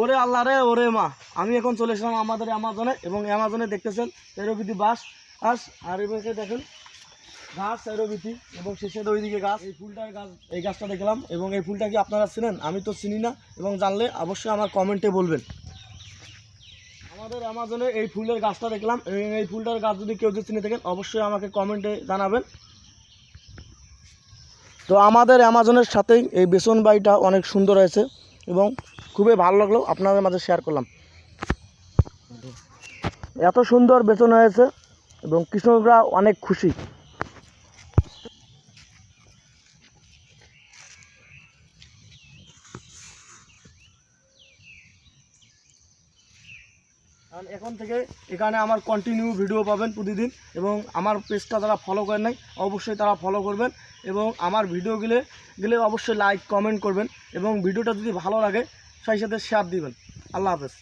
ওরে আল্লাহ রে, ওরে মা, আমি এখন চলে এসলাম আমাদের অ্যামাজনে, এবং অ্যামাজনে দেখতেছেন তেরোবিধি বাস আস, আর এবারে দেখেন গাছ তেরোবিধি, এবং শেষের ওইদিকে গাছ, এই ফুলটার গাছ, এই গাছটা দেখলাম। এবং এই ফুলটা কি আপনারা চিনেন? আমি তো চিনি না, এবং জানলে অবশ্যই আমার কমেন্টে বলবেন। আমাদের অ্যামাজনে এই ফুলের গাছটা দেখলাম, এবং এই ফুলটার গাছ যদি কেউ যদি চিনে থাকেন অবশ্যই আমাকে কমেন্টে জানাবেন। তো আমাদের অ্যামাজনের সাথেই এই বেসন বাড়িটা অনেক সুন্দর হয়েছে, এবং খুবই ভালো লাগলো, আপনাদের মাঝে শেয়ার করলাম। এত সুন্দর বেসন হয়েছে এবং কৃষকরা অনেক খুশি। কারণ এখন থেকে এখানে আমার কন্টিনিউ ভিডিও পাবেন প্রতিদিন, এবং আমার পেজটা যারা ফলো করেন নাই অবশ্যই তারা ফলো করবেন, এবং আমার ভিডিওগুলো অবশ্যই লাইক কমেন্ট করবেন, এবং ভিডিওটা যদি ভালো লাগে সেই সাথে শেয়ার দিবেন। আল্লাহ হাফেজ।